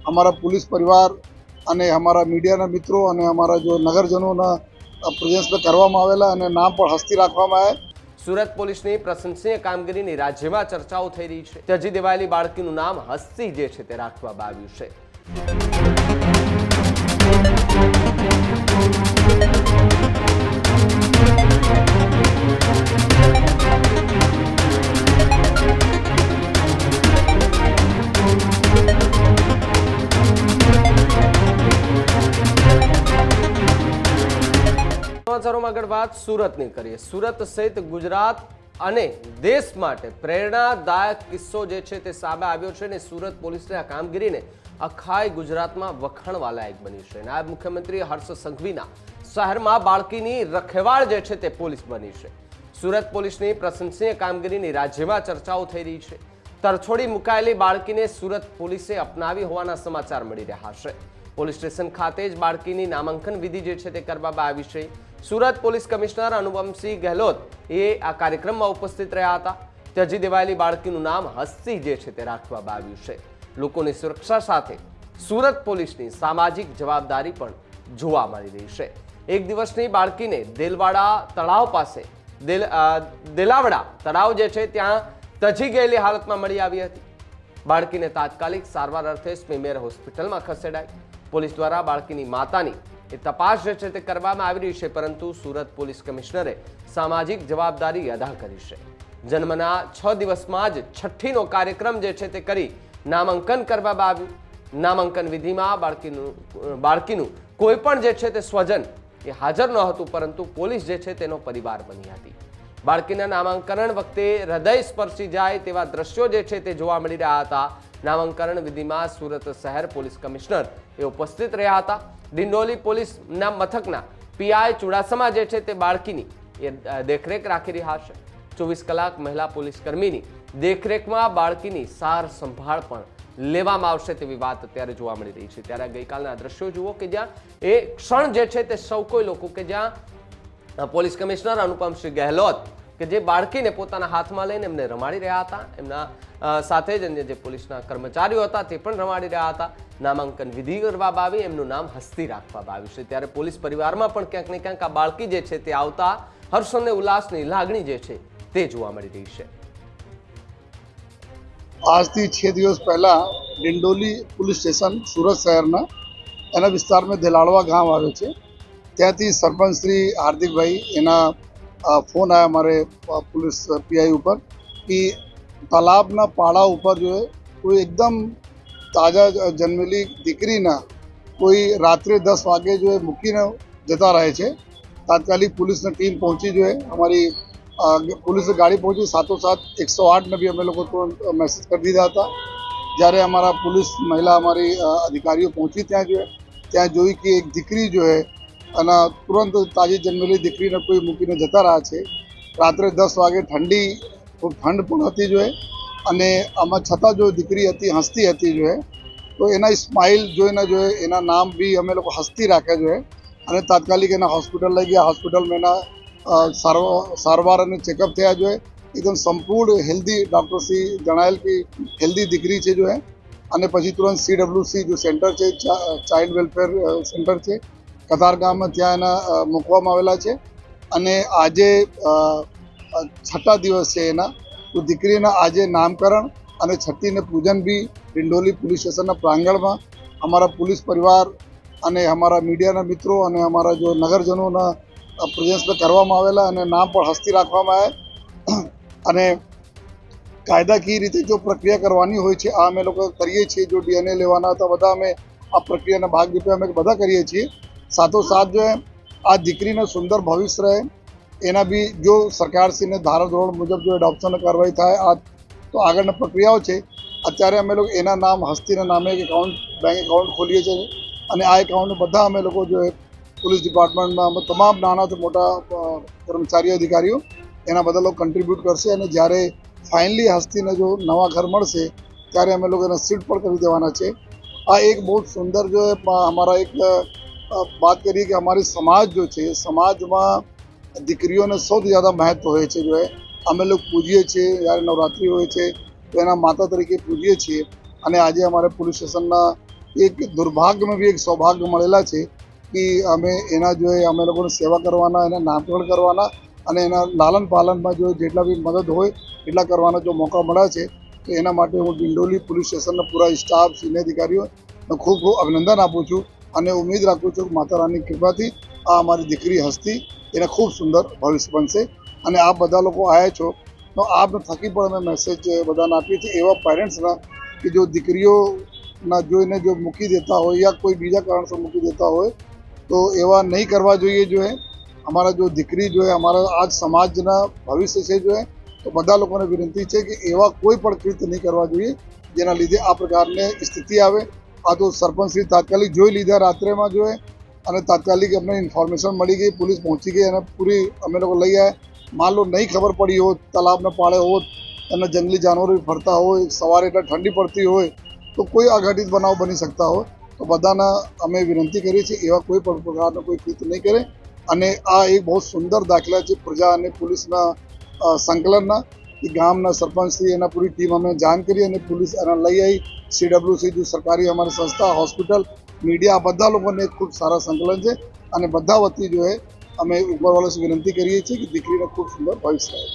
हमारा पुलिस परिवार અને અમારા મીડિયાના મિત્રો અને અમારા જો નગરજનોના પ્રેઝન્સમાં કરવામાં આવેલા અને નામ પણ હસ્તી રાખવામાં આવે। સુરત પોલીસની પ્રશંસનીય કામગીરીની રાજ્યમાં ચર્ચાઓ થઈ રહી છે। ત્યજી દેવાયેલી બાળકીનું નામ હસ્તી જે છે તે રાખવામાં આવ્યું છે। સમાચારોમાં આગળ વાત સુરતની કરીએ। સુરત સહિત ગુજરાત અને દેશ માટે પ્રેરણાદાયક કિસ્સો જે છે તે સામે આવ્યો છે અને સુરત પોલીસની આ કામગીરીને આખાય ગુજરાતમાં વખાણવા લાયક બની છે। નાયબ મુખ્યમંત્રી હર્ષ સંઘવીના શહેરમાં બાળકીની રખેવાળ જે છે તે પોલીસ બની છે। સુરત પોલીસની પ્રશંસનીય કામગીરીની રાજ્યમાં ચર્ચાઓ થઈ રહી છે। તરછોડી મુકાયેલી બાળકીને સુરત પોલીસે અપનાવી હોવાના સમાચાર મળી રહ્યા છે। પોલીસ સ્ટેશન ખાતે જ બાળકીની નામાંકન વિધિ જે છે તે કરવામાં આવી છે। સુરત પોલીસ કમિશનર અનુપમસિંહ ગહેલોત એ આ કાર્યક્રમમાં ઉપસ્થિત રહ્યા હતા। ત્યજી દેવાયેલી બાળકીનું નામ હસ્તી જે છે તે રાખવામાં આવ્યું છે। લોકોની સુરક્ષા સાથે સુરત પોલીસની સામાજિક જવાબદારી પણ જોવા મળી રહી છે। એક દિવસની બાળકીને દેલવાડા તળાવ પાસે દેલાવડા તળાવ જે છે ત્યાં તજી ગયેલી હાલતમાં મળી આવી હતી। બાળકીને તાત્કાલિક સારવાર અર્થે સ્મીમેર હોસ્પિટલમાં ખસેડાઈ। પોલીસ દ્વારા બાળકીની માતાની તપાસ જે છે તે કરવામાં આવી રહી છે, પરંતુ સુરત પોલીસ કમિશનરે સામાજિક જવાબદારી અદા કરી છે। જન્મના 6 દિવસમાં જ છઠ્ઠીનો કાર્યક્રમ જે છે તે કરી નામાંકન કરવામાં આવ્યું। નામાંકન વિધિમાં બાળકીનું કોઈ પણ જે છે તે સ્વજન એ હાજર ન હતું, પરંતુ પોલીસ જે છે તેનો પરિવાર બની હતી। બાળકીના નામાંકન વખતે હૃદય સ્પર્શી જાય તેવા દ્રશ્યો જે છે તે જોવા મળી રહ્યા હતા। નામાંકન વિધિમાં સુરત શહેર પોલીસ કમિશનર એ ઉપસ્થિત રહ્યા હતા। ડિંડોલી પોલીસના મથકના પીઆઈ ચુડાસમા જે છે તે બાળકીની એ દેખરેખ રાખી રહ્યા છે। 24 કલાક મહિલા પોલીસ કર્મીની દેખરેખમાં બાળકીની સાર સંભાળ પણ લેવામાં આવશે તેવી વાત અત્યારે જોવા મળી રહી છે। ત્યારે ગઈકાલના દ્રશ્યો જુઓ કે જ્યાં એ ક્ષણ જે છે તે સૌ કોઈ લોકો કે જ્યાં પોલીસ કમિશનર અનુપમસિંહ ગહેલોત કે જે બાળકીને પોતાના હાથમાં લઈને એમને રમાડી રહ્યા હતા, એમના સાથે જ અન્ય જે પોલીસના કર્મચારીઓ હતા તે પણ રમાડી રહ્યા હતા। નામાંકન વિધિ કરવામાં આવી, એમનું નામ હસ્તી રાખવામાં આવ્યું છે। ત્યારે પોલીસ પરિવારમાં પણ ક્યાંક ને ક્યાંક આ બાળકી જે છે તે આવતા હર્ષ અને ઉલ્લાસની લાગણી જે છે તે જોવા મળી રહી છે। આજથી 6 દિવસ પહેલા ડિંડોલી પોલીસ સ્ટેશન સુરત શહેરના એના વિસ્તારમાં દેલાડવા ગામ આવે છે। ત્યાંથી સરપંચ શ્રી હાર્દિકભાઈ એના ફોન આવ્યા અમારે पुलिस पीआई ऊपर कि तालाबना पाड़ा ऊपर जो है कोई एकदम ताज़ा जन्मेली दीकरीना कोई रात्रे 10 वागे जो है મૂકીને જતા રહે છે। તાત્કાલિક पुलिसની टीम पहुंची जो है हमारी पुलिस गाड़ी पहुंची, साथ 108 ने भी અમે લોકો तुरंत मैसेज कर દીધા હતા। જ્યારે हमारा पुलिस महिला हमारी अधिकारियों पहुंची ત્યાં જોઈ कि एक દીકરી जो है અને तुरंत ताजी जन्मेली દીકરીને કોઈ મૂકીને જતા રહ્યા છે। રાત્રે 10 વાગે ખૂબ ઠંડ પણ હતી જો અને આમાં છતાં જો દીકરી હતી હસતી હતી જો તો એના સ્માઇલ જોઈને જો એના નામ બી અમે લોકો હસતી રાખ્યા જો અને તાત્કાલિક એના હોસ્પિટલ લઈ ગયા। હોસ્પિટલમાં એના સારવાર અને ચેકઅપ થયા જો એકદમ સંપૂર્ણ હેલ્ધી ડૉક્ટરશ્રી જણાયેલ કે હેલ્ધી દીકરી છે જો અને પછી તુરંત CWC जो સેન્ટર છે ચાઇલ્ડ વેલફેર સેન્ટર છે કતારગામમાં ત્યાં એના મૂકવામાં આવેલા છે। અને આજે 6ઠા દિવસ છે એના, તો દીકરીના આજે નામકરણ અને છઠ્ઠીને પૂજન બી ડિંડોલી પોલીસ સ્ટેશનના પ્રાંગણમાં અમારા પોલીસ પરિવાર અને અમારા મીડિયાના મિત્રો અને અમારા જો નગરજનોના પ્રેઝન્સમાં કરવામાં આવેલા અને નામ પણ હસ્તી રાખવામાં આવે। અને કાયદાકીય રીતે જો પ્રક્રિયા કરવાની હોય છે આ અમે લોકો કરીએ છીએ। જો DNA લેવાના હતા બધા અમે આ પ્રક્રિયાના ભાગરૂપે અમે બધા કરીએ છીએ। સાથોસાથ જો આ દીકરીને સુંદર ભવિષ્ય રહે એના બી જો સરકારશ્રીને ધારાધોરણ મુજબ જો એડોપ્શન કાર્યવાહી થાય આ તો આગળની પ્રક્રિયાઓ છે। અત્યારે અમે લોકો એના નામ હસ્તીના નામે એક બેંક એકાઉન્ટ ખોલીએ છીએ અને આ એકાઉન્ટ બધા અમે લોકો જો પોલીસ ડિપાર્ટમેન્ટમાં તમામ નાનાથી મોટા કર્મચારીઓ અધિકારીઓ એના બધા લોકો કન્ટ્રીબ્યુટ કરશે અને જ્યારે ફાઇનલી હસ્તીને જો નવા ઘર મળશે ત્યારે અમે લોકો એને શિફ્ટ પણ કરી દેવાના છે। આ એક બહુ સુંદર જો અમારા એક बात करिए कि हमारी समाज जो है समाज में दीकरीओं ने सौथी ज़्यादा महत्व होय छे। जो है अमे लोग पूजीए छे यार नवरात्रि होय छे तो एना माता तरीके पूजीए छे। અને આજે અમારે પોલીસ સ્ટેશનના એક દુર્ભાગ્યમાં બી એક સૌભાગ્ય મળેલા છે કે અમે એના જો અમે લોકોને સેવા કરવાના, એના નામકરણ કરવાના અને એના લાલન પાલનમાં જો જેટલા બી મદદ હોય એટલા કરવાના જો મોકા મળ્યા છે, તો એના માટે હું ડિંડોલી પોલીસ સ્ટેશનના પૂરા સ્ટાફ, સિનિયર અધિકારીઓને ખૂબ ખૂબ અભિનંદન આપું છું અને ઉમ્મીદ રાખું છું કે માતા રાણીની કૃપાથી આ અમારી દીકરી હસ્તી એને ખૂબ સુંદર ભવિષ્ય બનશે. અને આપ બધા લોકો આવ્યા છો તો આપને થકી પણ અમે મેસેજ બધાને આપીએ છીએ એવા પેરેન્ટ્સના કે જો દીકરીઓના જોઈને જો મૂકી દેતા હોય યા કોઈ બીજા કારણસર મૂકી દેતા હોય તો એવા નહીં કરવા જોઈએ. જો અમારા જો દીકરી જો અમારા આજ સમાજના ભવિષ્ય છે જો તો બધા લોકોને વિનંતી છે કે એવા કોઈ પણ કૃત્ય નહીં કરવા જોઈએ જેના લીધે આ પ્રકારની સ્થિતિ આવે. આ તો સરપંચશ્રી તાત્કાલિક જોઈ લીધા રાત્રેમાં જો અને તાત્કાલિક અમને ઇન્ફોર્મેશન મળી ગઈ, પોલીસ પહોંચી ગઈ અને પૂરી અમે લોકો લઈ આવ્યા. માન લો નહીં ખબર પડી હોત, તલાબને પાળે હોત અને જંગલી જાનવરો ફરતા હોય, સવારે એટલે ઠંડી પડતી હોય તો કોઈ અઘટિત બનાવ બની શકતા હોય. તો બધાના અમે વિનંતી કરીએ છીએ એવા કોઈ પણ પ્રકારનો કોઈ કૃત્ય નહીં કરે. અને આ એક બહુ સુંદર દાખલા છે પ્રજા અને પોલીસના સંકલનના કે ગામના સરપંચશ્રી એના પૂરી ટીમ અમે જાણ કરી અને પોલીસ એના લઈ આવી. CWC જો સરકારી અમારી સંસ્થા, હોસ્પિટલ, મીડિયા, આ બધા લોકોને ખૂબ સારા સંકલન છે અને બધા વતી જો અમે ઉપરવાળા વિનંતી કરીએ છીએ કે દીકરીને ખૂબ સુંદર ભવિષ્ય રહે.